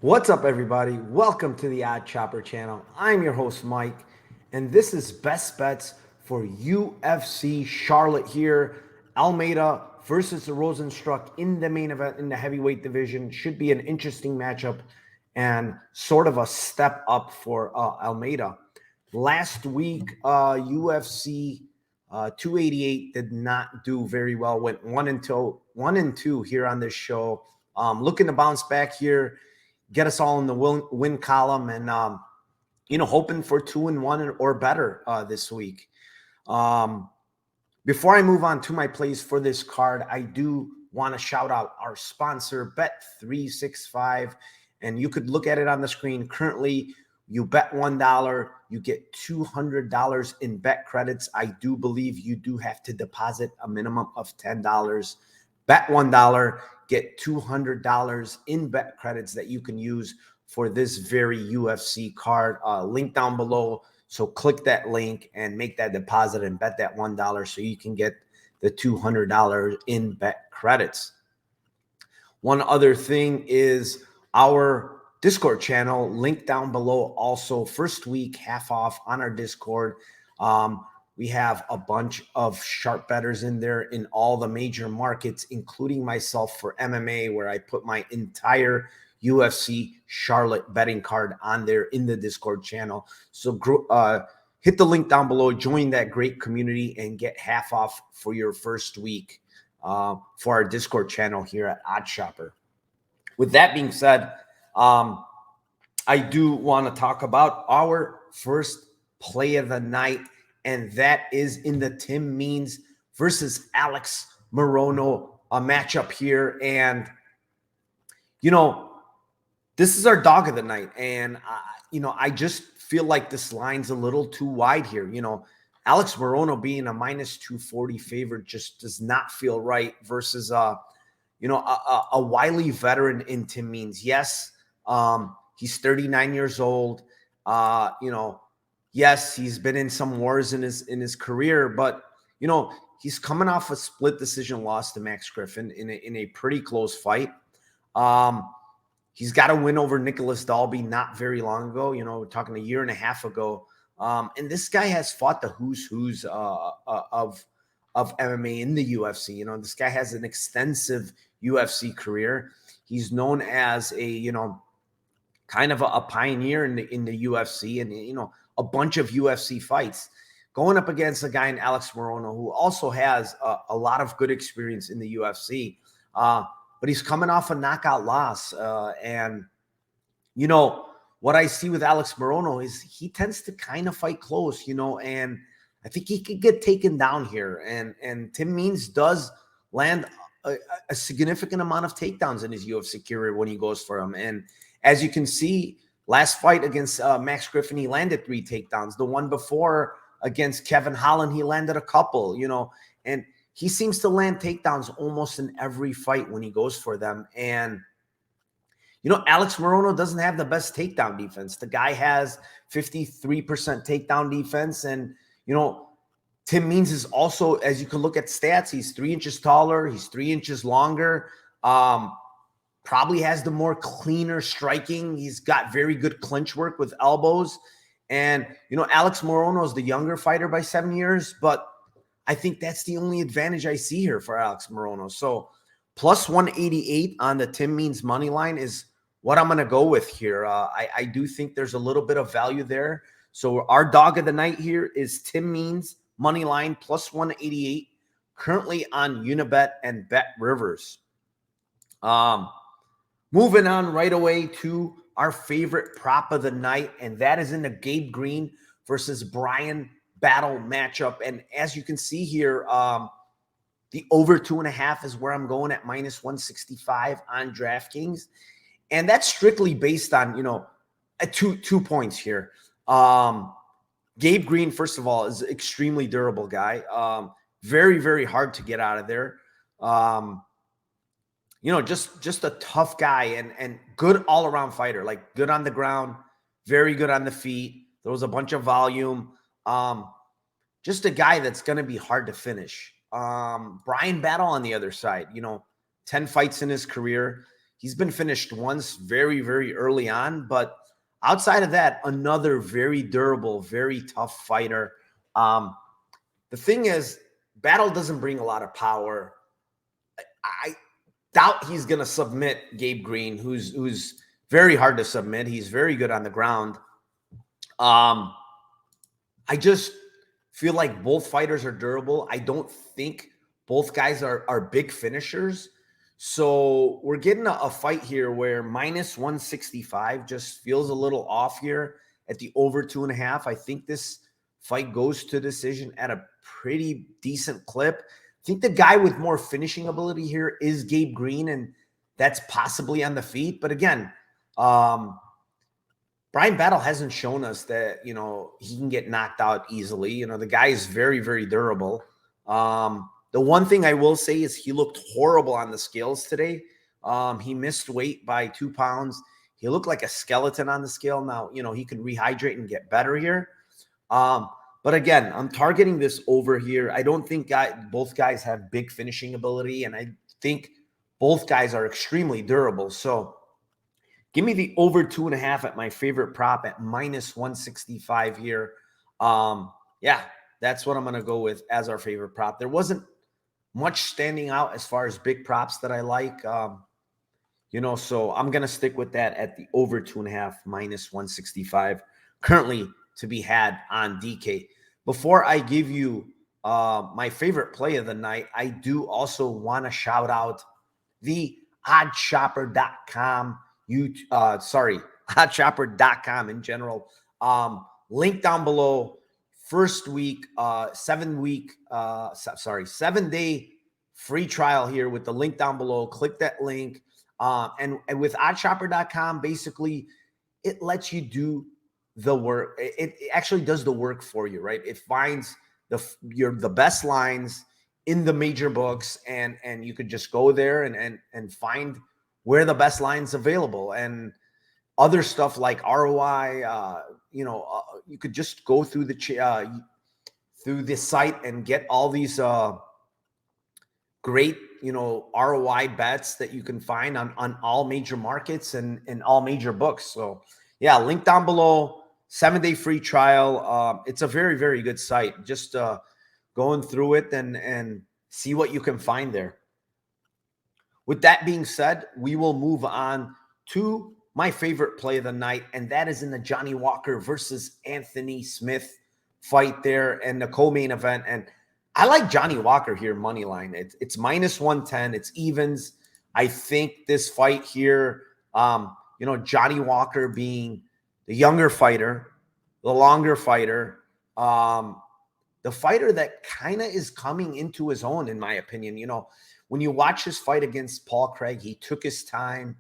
What's up, everybody? Welcome to the Odd Chopper channel. I'm your host, Mike, and this is Best Bets for UFC Charlotte here. Almeida versus the Rozenstruik in the main event in the heavyweight division. Should be an interesting matchup and sort of a step up for Almeida. Last week, UFC 288 did not do very well. Went 1-2 here on this show. Looking to bounce back here, get us all in the win column, and hoping for 2-1 or better this week. Before I move on to my plays for this card, I do want to shout out our sponsor, Bet365, and you could look at it on the screen. Currently, you bet $1, you get $200 in bet credits. I do believe you do have to deposit a minimum of $10. Bet $1, get $200 in bet credits that you can use for this very UFC card. Link down below. So click that link and make that deposit and bet that $1 so you can get the $200 in bet credits. One other thing is our Discord channel, link down below. Also, first week, half off on our Discord. We have a bunch of sharp bettors in there in all the major markets, including myself for MMA, where I put my entire UFC Charlotte betting card on there in the Discord channel. So hit the link down below, join that great community, and get half off for your first week for our Discord channel here at Odd Chopper. With that being said, I do want to talk about our first play of the night, and that is in the Tim Means versus Alex Morono matchup here. And, this is our dog of the night. And, I just feel like this line's a little too wide here. Alex Morono being a minus 240 favorite just does not feel right versus, a wily veteran in Tim Means. Yes, he's 39 years old. Yes, he's been in some wars in his career, but he's coming off a split decision loss to Max Griffin in a pretty close fight. He's got a win over Nicholas Dalby not very long ago. We're talking a year and a half ago. And this guy has fought the who's of MMA in the UFC. This guy has an extensive UFC career. He's known as a kind of a pioneer in the UFC, and a bunch of UFC fights, going up against a guy in Alex Morono who also has a lot of good experience in the UFC. But he's coming off a knockout loss. And what I see with Alex Morono is he tends to kind of fight close, and I think he could get taken down here. And Tim Means does land a significant amount of takedowns in his UFC career when he goes for them. And as you can see, last fight against Max Griffin, he landed 3 takedowns. The one before against Kevin Holland, he landed a couple, and he seems to land takedowns almost in every fight when he goes for them. And, Alex Morono doesn't have the best takedown defense. The guy has 53% takedown defense. And, Tim Means is also, as you can look at stats, he's 3 inches taller. He's 3 inches longer. Probably has the more cleaner striking. He's got very good clinch work with elbows. And, Alex Morono is the younger fighter by 7 years, but I think that's the only advantage I see here for Alex Morono. So plus 188 on the Tim Means money line is what I'm going to go with here. I do think there's a little bit of value there. So our dog of the night here is Tim Means money line plus 188, currently on Unibet and Bet Rivers. Moving on right away to our favorite prop of the night, and that is in the Gabe Green versus Brian Battle matchup. And as you can see here, the over 2.5 is where I'm going at minus 165 on DraftKings. And that's strictly based on, two points here. Gabe Green, first of all, is an extremely durable guy. Very, very hard to get out of there. Just a tough guy and good all-around fighter, like good on the ground, very good on the feet. There was a bunch of volume. Just a guy that's going to be hard to finish. Brian Battle on the other side, 10 fights in his career. He's been finished once very, very early on, but outside of that, another very durable, very tough fighter. The thing is, Battle doesn't bring a lot of power. I doubt he's going to submit Gabe Green, who's very hard to submit. He's very good on the ground. I just feel like both fighters are durable. I don't think both guys are big finishers. So we're getting a fight here where minus 165 just feels a little off here at the over 2.5. I think this fight goes to decision at a pretty decent clip. I think the guy with more finishing ability here is Gabe Green, and that's possibly on the feet. But again, Brian Battle hasn't shown us that, you know, he can get knocked out easily. You know, the guy is very, very durable. The one thing I will say is he looked horrible on the scales today. He missed weight by 2 pounds. He looked like a skeleton on the scale. Now, you know, he could rehydrate and get better here. But again, I'm targeting this over here. I don't think both guys have big finishing ability, and I think both guys are extremely durable. So give me the over 2.5 at my favorite prop at minus 165 here. Yeah, that's what I'm going to go with as our favorite prop. There wasn't much standing out as far as big props that I like. You know, so I'm going to stick with that at the over 2.5 minus 165 currently to be had on DK. Before I give you my favorite play of the night, I do also want to shout out the oddshopper.com, oddshopper.com in general. Link down below. First week, 7 day free trial here with the link down below. Click that link. And with oddshopper.com, basically, it lets you do the work. It actually does the work for you, right? It finds the best lines in the major books, and you could just go there and find where the best lines available, and other stuff like ROI. You could just go through the site and get all these great, you know, ROI bets that you can find on all major markets and all major books. So yeah, link down below. 7-day free trial. It's a very, very good site. Just going through it and see what you can find there. With that being said, we will move on to my favorite play of the night, and that is in the Johnny Walker versus Anthony Smith fight there and the co-main event. And I like Johnny Walker here, money line. It's minus 110. It's evens. I think this fight here, you know, Johnny Walker being the younger fighter, the longer fighter, the fighter that kind of is coming into his own, in my opinion. You know, when you watch his fight against Paul Craig, he took his time.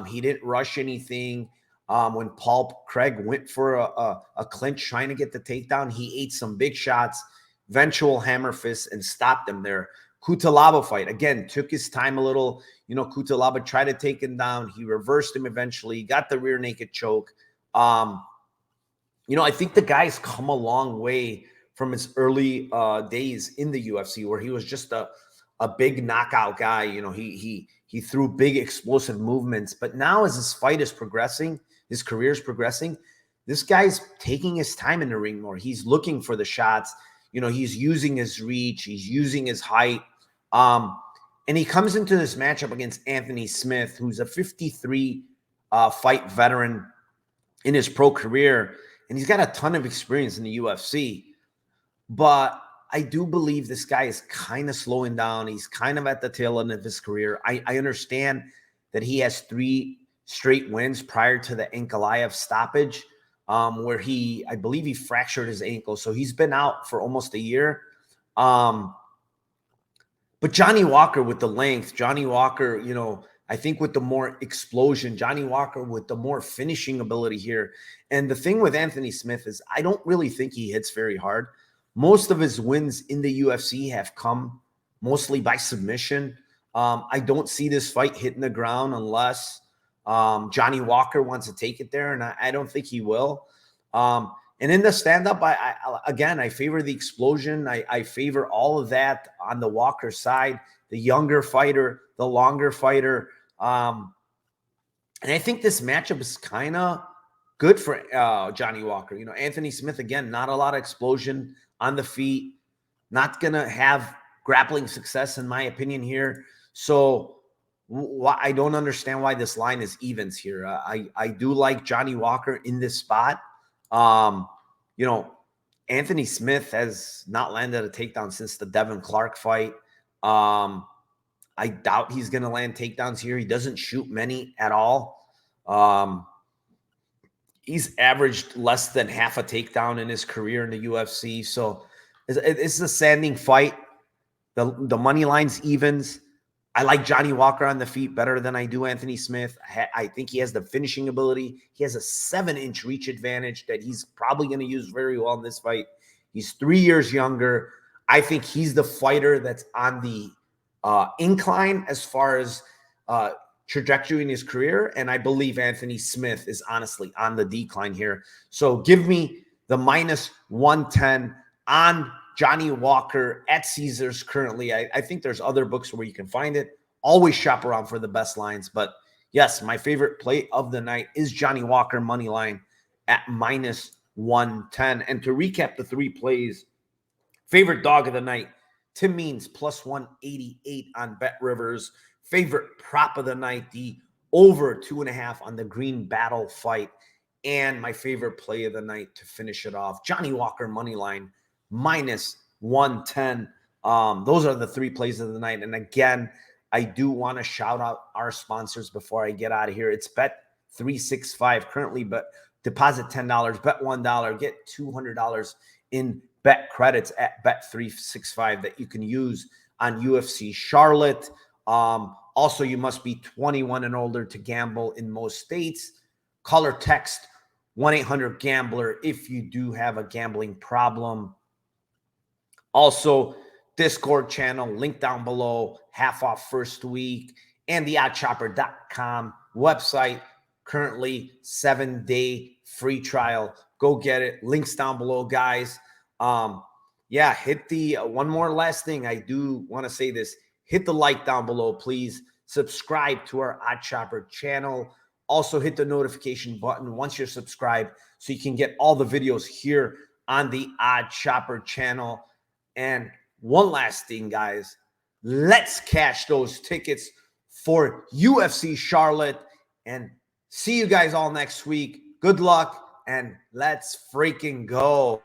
He didn't rush anything. When Paul Craig went for a clinch trying to get the takedown, he ate some big shots, eventual hammer fist, and stopped him there. Cutelaba fight, again, took his time a little. You know, Cutelaba tried to take him down. He reversed him eventually, got the rear naked choke. You know, I think the guy's come a long way from his early days in the UFC, where he was just a big knockout guy. You know, he threw big explosive movements. But now as his fight is progressing, his career is progressing, this guy's taking his time in the ring more. He's looking for the shots. You know, he's using his reach. He's using his height. And he comes into this matchup against Anthony Smith, who's a 53 fight veteran in his pro career. And he's got a ton of experience in the UFC. But I do believe this guy is kind of slowing down. He's kind of at the tail end of his career. I understand that he has 3 straight wins prior to the Ankalaev stoppage, where I believe he fractured his ankle. So he's been out for almost a year. But Johnny Walker with the length, Johnny Walker, you know, I think with the more explosion, Johnny Walker with the more finishing ability here. And the thing with Anthony Smith is I don't really think he hits very hard. Most of his wins in the UFC have come mostly by submission. I don't see this fight hitting the ground unless Johnny Walker wants to take it there, and I don't think he will. And in the stand-up, I favor the explosion. I favor all of that on the Walker side, the younger fighter, the longer fighter. And I think this matchup is kind of good for Johnny Walker. You know, Anthony Smith, again, not a lot of explosion on the feet, not going to have grappling success, in my opinion, here. So I don't understand why this line is evens here. I do like Johnny Walker in this spot. You know, Anthony Smith has not landed a takedown since the Devin Clark fight. I doubt he's going to land takedowns here. He doesn't shoot many at all. He's averaged less than half a takedown in his career in the UFC. So it's a sanding fight. The money line's evens. I like Johnny Walker on the feet better than I do Anthony Smith. I think he has the finishing ability. He has a 7-inch reach advantage that he's probably going to use very well in this fight. He's 3 years younger. I think he's the fighter that's on the incline as far as trajectory in his career. And I believe Anthony Smith is honestly on the decline here. So give me the -110 on Johnny Walker at Caesars currently. I think there's other books where you can find it. Always shop around for the best lines. But yes, my favorite play of the night is Johnny Walker money line at -110. And to recap the 3 plays, favorite dog of the night, Tim Means +188 on Bet Rivers. Favorite prop of the night, the over 2.5 on the Green Battle fight. And my favorite play of the night to finish it off, Johnny Walker money line -110. Those are the 3 plays of the night. And again, I do want to shout out our sponsors before I get out of here. It's Bet365 currently, but deposit $10, bet $1, get $200 in bet credits at Bet365 that you can use on UFC Charlotte. Also, you must be 21 and older to gamble in most states. Call or text 1-800-GAMBLER if you do have a gambling problem. Also, Discord channel, link down below, half off first week, and the oddchopper.com website, currently 7-day free trial. Go get it. Links down below, guys. Yeah, hit the one more last thing. I do want to say this. Hit the like down below, please. Subscribe to our Odd Chopper channel. Also, hit the notification button once you're subscribed so you can get all the videos here on the Odd Chopper channel. And one last thing, guys. Let's cash those tickets for UFC Charlotte. And see you guys all next week. Good luck, and let's freaking go.